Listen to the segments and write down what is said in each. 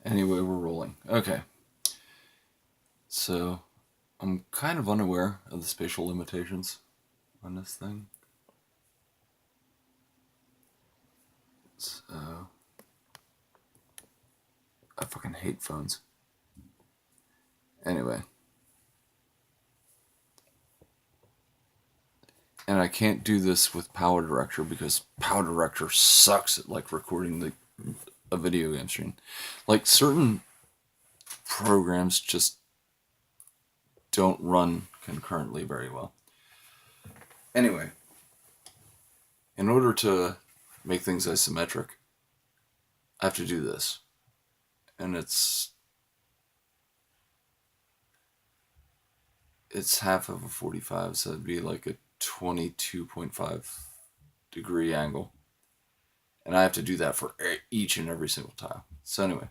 Anyway, we're rolling. Okay. So, I'm kind of unaware of the spatial limitations on this thing. So, I fucking hate phones. Anyway. And I can't do this with Power Director because Power Director sucks at like recording a video game stream. Like certain programs just don't run concurrently very well. Anyway, in order to make things isometric, I have to do this. And it's half of a 45, so it'd be like a 22.5 degree angle. And I have to do that for each and every single tile. So anyway,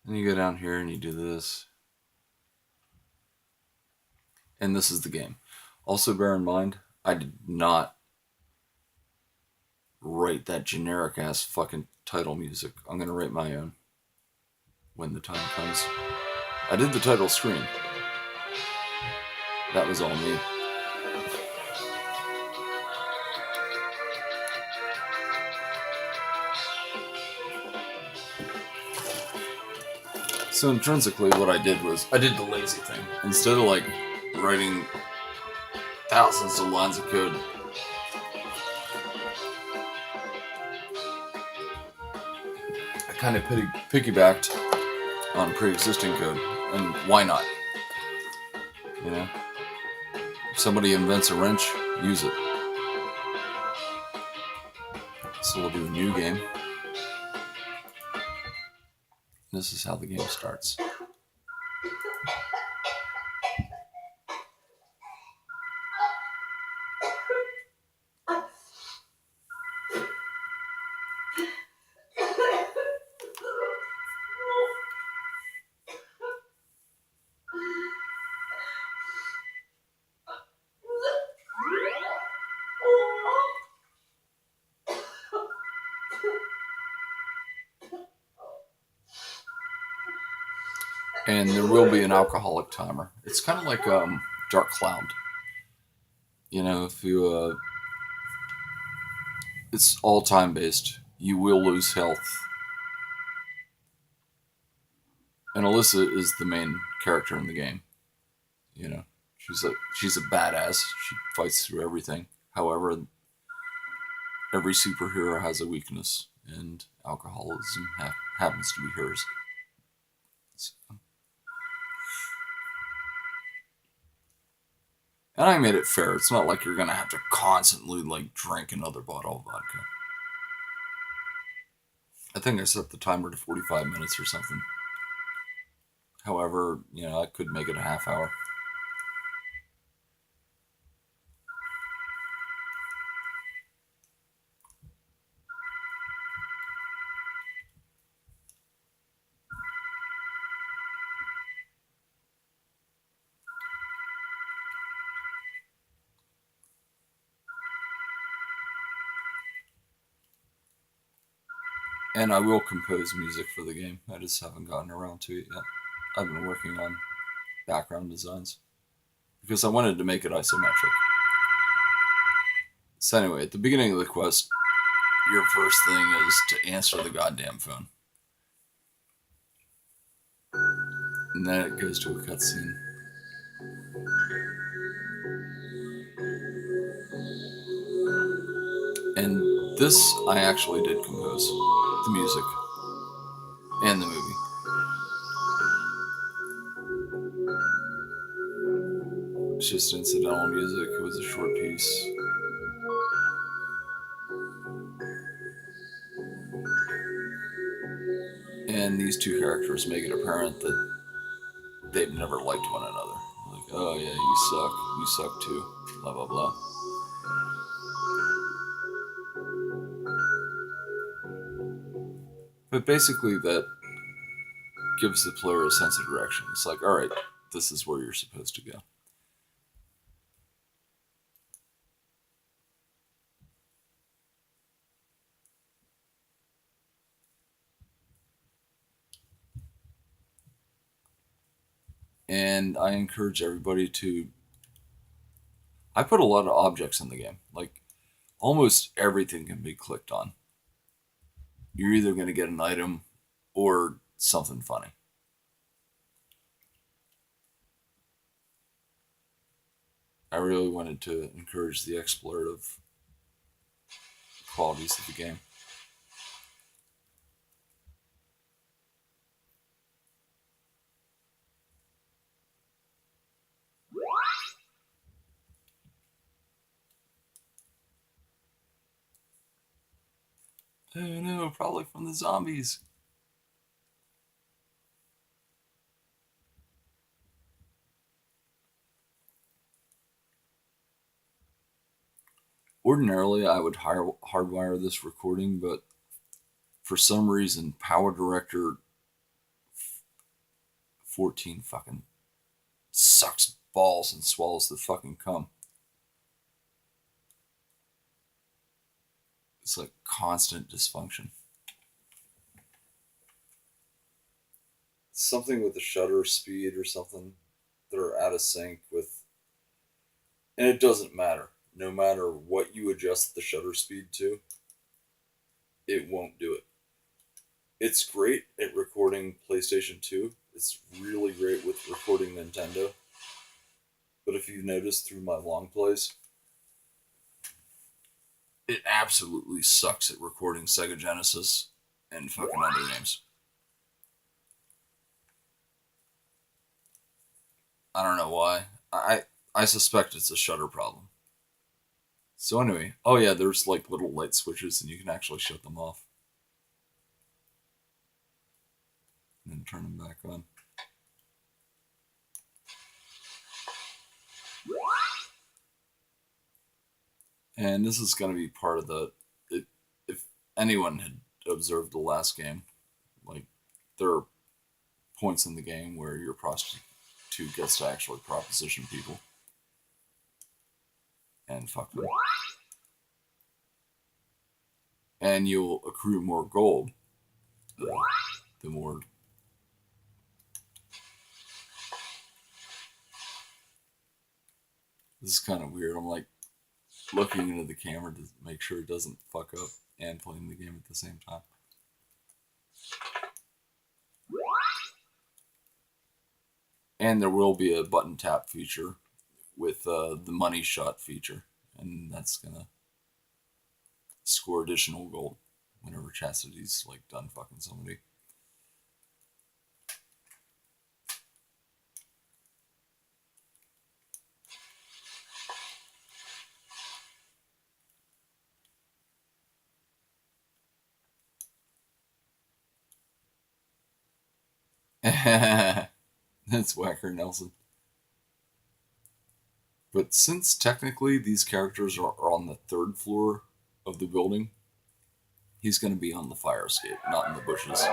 then you go down here and you do this. And this is the game. Also bear in mind, I did not write that generic ass fucking title music. I'm going to write my own when the time comes. I did the title screen. That was all me. So intrinsically what I did was, I did the lazy thing. Instead of like writing thousands of lines of code, I kind of piggybacked on pre-existing code. And why not? You know? If somebody invents a wrench, use it. So we'll do a new game. This is how the game starts. And there will be an alcoholic timer. It's kind of like Dark Cloud. You know, if you... it's all time based. You will lose health. And Alyssa is the main character in the game. You know, she's a badass. She fights through everything. However, every superhero has a weakness, and alcoholism happens to be hers. So. And I made it fair. It's not like you're gonna have to constantly like drink another bottle of vodka. I think I set the timer to 45 minutes or something. However, you know, I could make it a half hour. And I will compose music for the game. I just haven't gotten around to it yet. I've been working on background designs because I wanted to make it isometric. So anyway, at the beginning of the quest, your first thing is to answer the goddamn phone. And then it goes to a cutscene. And this I actually did compose. The music. And the movie. It's just incidental music. It was a short piece. And these two characters make it apparent that they've never liked one another. Like, oh yeah, you suck too, blah blah blah. But basically that gives the player a sense of direction. It's like, alright, this is where you're supposed to go. And I encourage everybody to. I put a lot of objects in the game. Like, almost everything can be clicked on. You're either going to get an item or something funny. I really wanted to encourage the explorative qualities of the game. Oh no, probably from the zombies. Ordinarily, I would hardwire this recording, but for some reason, Power Director 14 fucking sucks balls and swallows the fucking cum. It's like constant dysfunction. Something with the shutter speed or something that are out of sync with, and it doesn't matter. No matter what you adjust the shutter speed to, it won't do it. It's great at recording PlayStation 2. It's really great with recording Nintendo. But if you've noticed through my long plays, it absolutely sucks at recording Sega Genesis and fucking other games. I don't know why. I suspect it's a shutter problem. So anyway, oh yeah, there's like little light switches and you can actually shut them off. And then turn them back on. And this is going to be part of the. If anyone had observed the last game, like, there are points in the game where your prostitute gets to actually proposition people and fuck them. And you'll accrue more gold the more. This is kind of weird. I'm like looking into the camera to make sure it doesn't fuck up and playing the game at the same time. And there will be a button tap feature with the money shot feature, and that's gonna score additional gold whenever Chastity's like done fucking somebody. That's Whacker Nelson. But since technically these characters are on the third floor of the building, he's going to be on the fire escape, not in the bushes.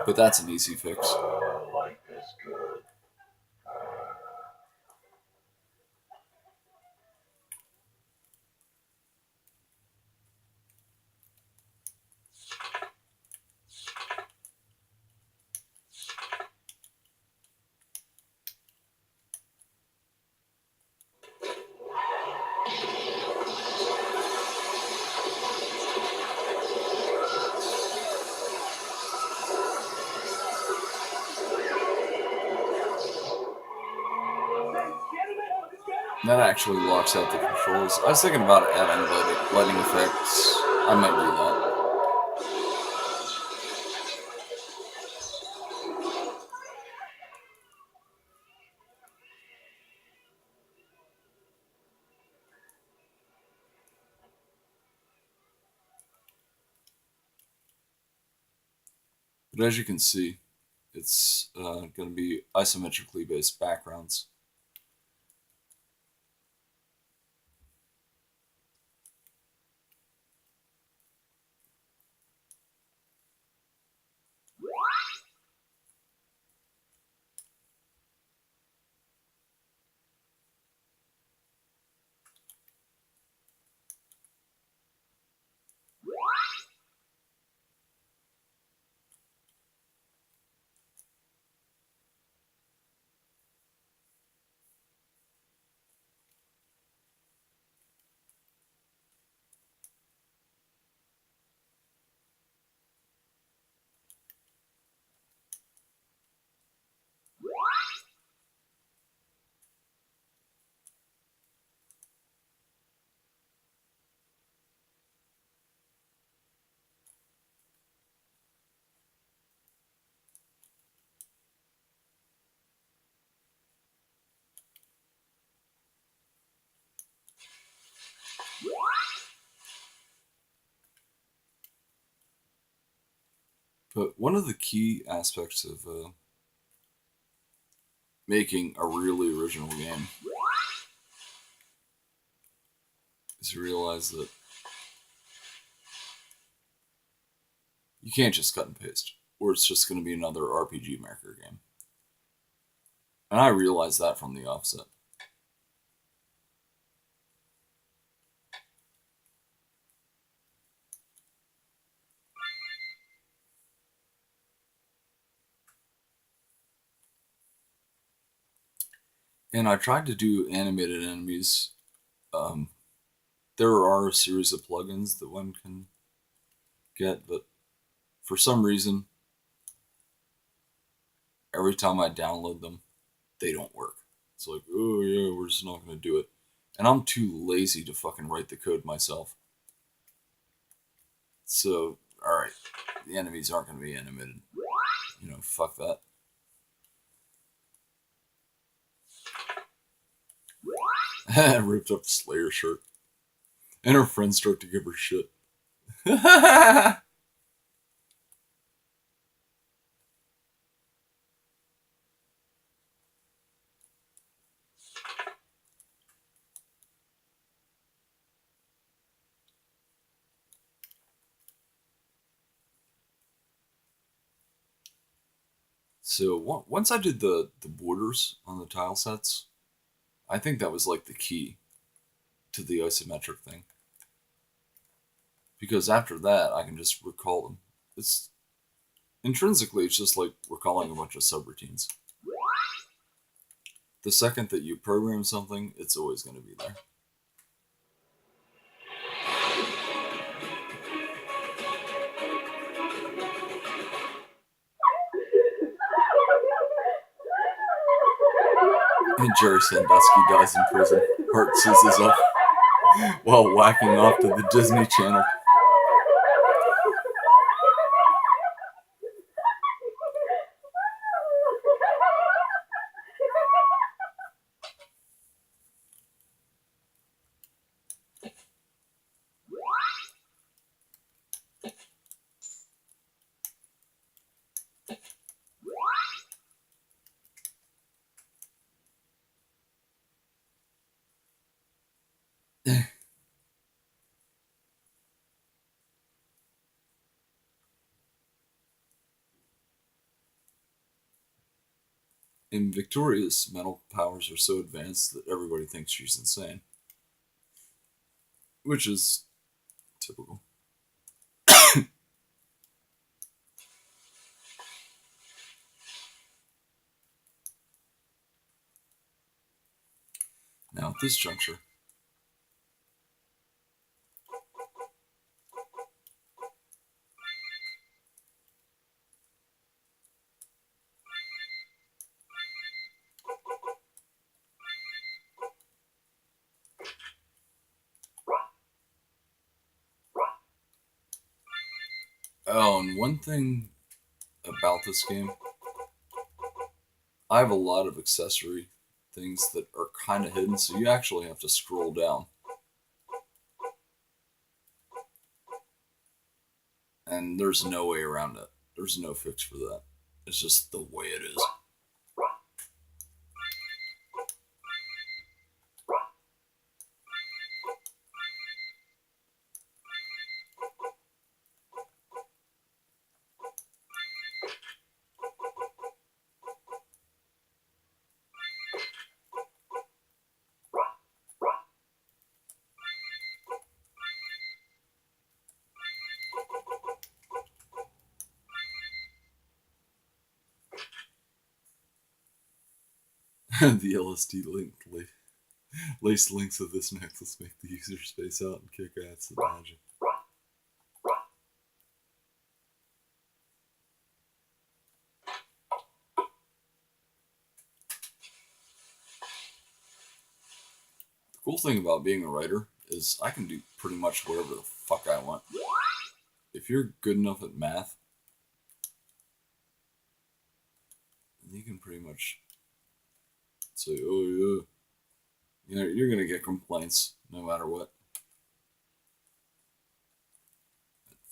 But that's an easy fix. Life is good. That actually locks out the controls. I was thinking about adding lighting effects. I might do that. But as you can see, it's going to be isometrically based backgrounds. But one of the key aspects of making a really original game is to realize that you can't just cut and paste, or it's just going to be another RPG Maker game. And I realized that from the offset. And I tried to do animated enemies. Um, there are a series of plugins that one can get, but for some reason, every time I download them, they don't work. It's like, oh yeah, we're just not going to do it. And I'm too lazy to fucking write the code myself. So, alright, the enemies aren't going to be animated. You know, fuck that. Ripped up the Slayer shirt. And her friends start to give her shit. So once I did the borders on the tile sets, I think that was like the key to the isometric thing. Because after that, I can just recall them. It's intrinsically, it's just like recalling a bunch of subroutines. The second that you program something, it's always going to be there. And Jerry Sandusky dies in prison. Heart seizes up while whacking off to the Disney Channel. And Victoria's mental powers are so advanced that everybody thinks she's insane. Which is typical. Now, at this juncture, oh, and one thing about this game, I have a lot of accessory things that are kind of hidden, so you actually have to scroll down. And there's no way around it. There's no fix for that. It's just the way it is. The LSD laced links of this necklace make the user space out and kick ass at magic. The cool thing about being a writer is I can do pretty much whatever the fuck I want. If you're good enough at math, you can pretty much say, oh yeah, you know, you're gonna get complaints no matter what.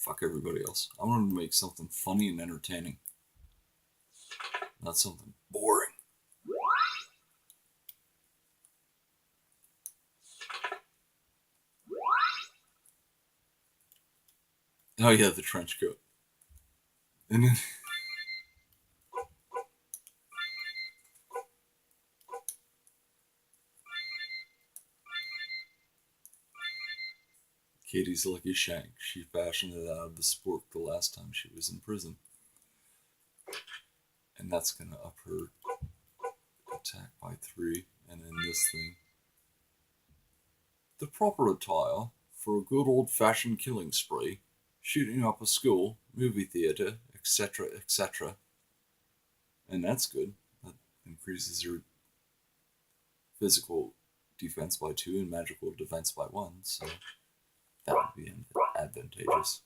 Fuck everybody else. I wanted to make something funny and entertaining, not something boring. Oh yeah, the trench coat. And then Katie's lucky shank. She fashioned it out of the spork the last time she was in prison. And that's gonna up her attack by 3. And then this thing. The proper attire for a good old-fashioned killing spree, shooting up a school, movie theater, etc., etc. And that's good. That increases your physical defense by 2 and magical defense by 1, so that would be advantageous.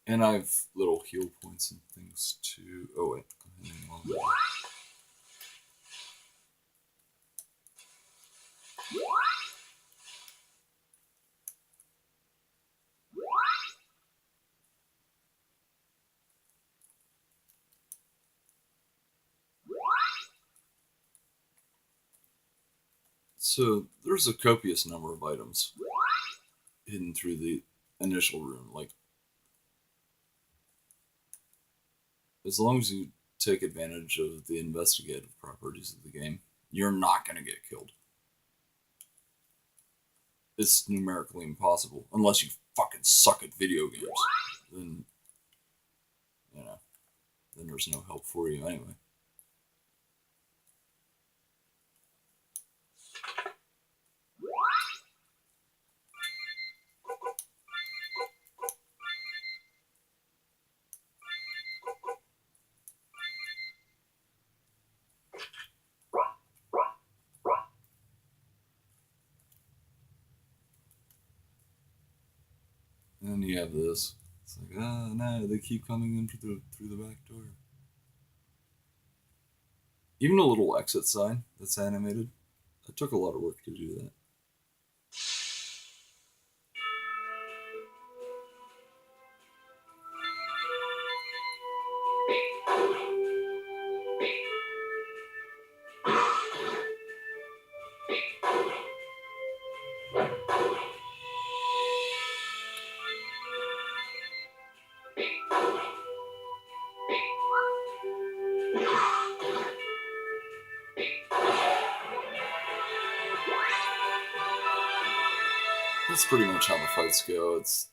And I have little heal points and things too. Oh wait, so there's a copious number of items hidden through the initial room. Like, as long as you take advantage of the investigative properties of the game, you're not going to get killed. It's numerically impossible unless you fucking suck at video games. Then, then there's no help for you anyway. And then you have this. It's like, no, they keep coming in through the back door. Even a little exit sign that's animated. It took a lot of work to do that. That's pretty much how the fights go. It's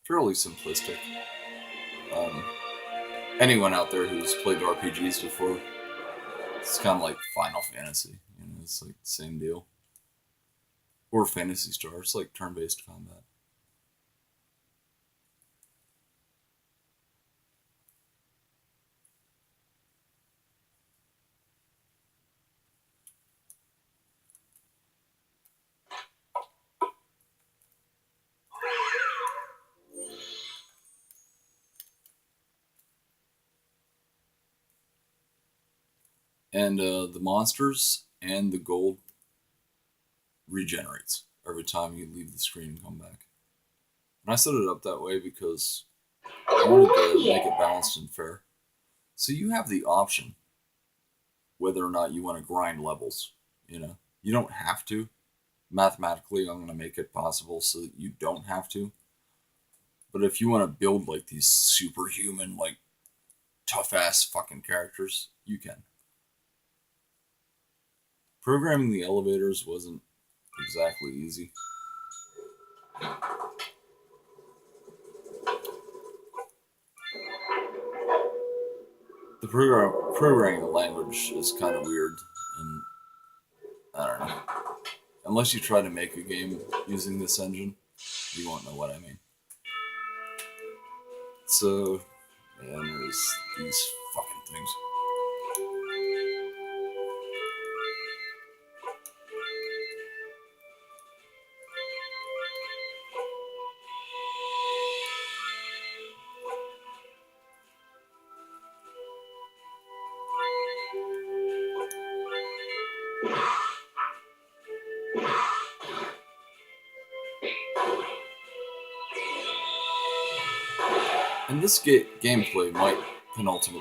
fairly simplistic. Anyone out there who's played RPGs before, it's kind of like Final Fantasy. It's like the same deal. Or Phantasy Star. It's like turn-based combat. And the monsters and the gold regenerates every time you leave the screen and come back. And I set it up that way because I wanted to make it balanced and fair. So you have the option whether or not you want to grind levels. You don't have to. Mathematically, I'm going to make it possible so that you don't have to. But if you want to build like these superhuman, like tough ass fucking characters, you can. Programming the elevators wasn't exactly easy. The programming language is kind of weird, and I don't know. Unless you try to make a game using this engine, you won't know what I mean. So, and there's these fucking things. And this gameplay might penultimately